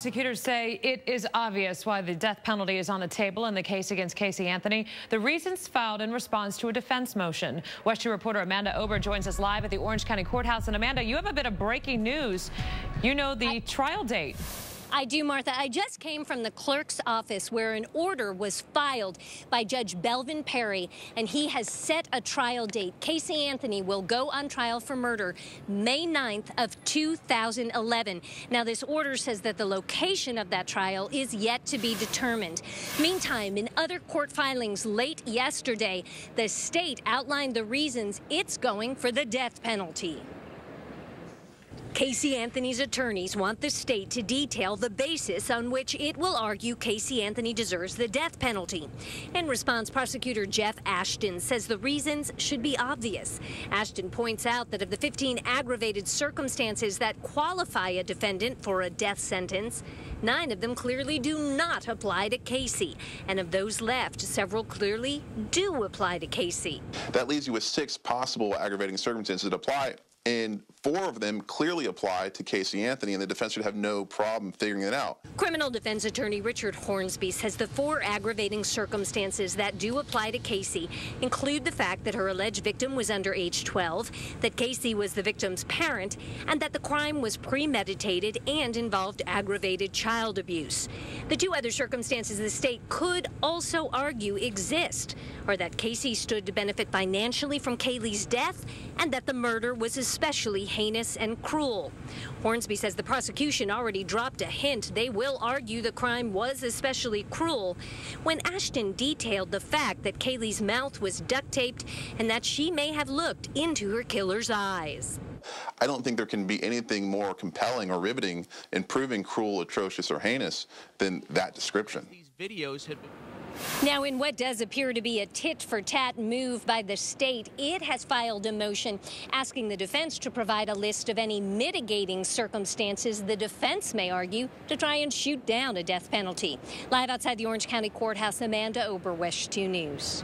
Prosecutors say it is obvious why the death penalty is on the table in the case against Casey Anthony. The reasons filed in response to a defense motion. West 2 reporter Amanda Ober joins us live at the Orange County Courthouse. And Amanda, you have a bit of breaking news. You know the trial date. I do, Martha. I just came from the clerk's office where an order was filed by Judge Belvin Perry, and he has set a trial date. Casey Anthony will go on trial for murder May 9th of 2011. Now, this order says that the location of that trial is yet to be determined. Meantime, in other court filings late yesterday, the state outlined the reasons it's going for the death penalty. Casey Anthony's attorneys want the state to detail the basis on which it will argue Casey Anthony deserves the death penalty. In response, prosecutor Jeff Ashton says the reasons should be obvious. Ashton points out that of the 15 aggravated circumstances that qualify a defendant for a death sentence, 9 of them clearly do not apply to Casey. And of those left, several clearly do apply to Casey. That leaves you with 6 possible aggravating circumstances that apply. And 4 of them clearly apply to Casey Anthony, and the defense should have no problem figuring it out. Criminal defense attorney Richard Hornsby says the 4 aggravating circumstances that do apply to Casey include the fact that her alleged victim was under age 12, that Casey was the victim's parent, and that the crime was premeditated and involved aggravated child abuse. The 2 other circumstances the state could also argue exist are that Casey stood to benefit financially from Kaylee's death and that the murder was especially heinous and cruel. Hornsby says the prosecution already dropped a hint they will argue the crime was especially cruel when Ashton detailed the fact that Kaylee's mouth was duct taped and that she may have looked into her killer's eyes. I don't think there can be anything more compelling or riveting in proving cruel, atrocious, or heinous than that description. These videos had been... Now, in what does appear to be a tit-for-tat move by the state, it has filed a motion asking the defense to provide a list of any mitigating circumstances the defense may argue to try and shoot down a death penalty. Live outside the Orange County Courthouse, Amanda Ober, West 2 News.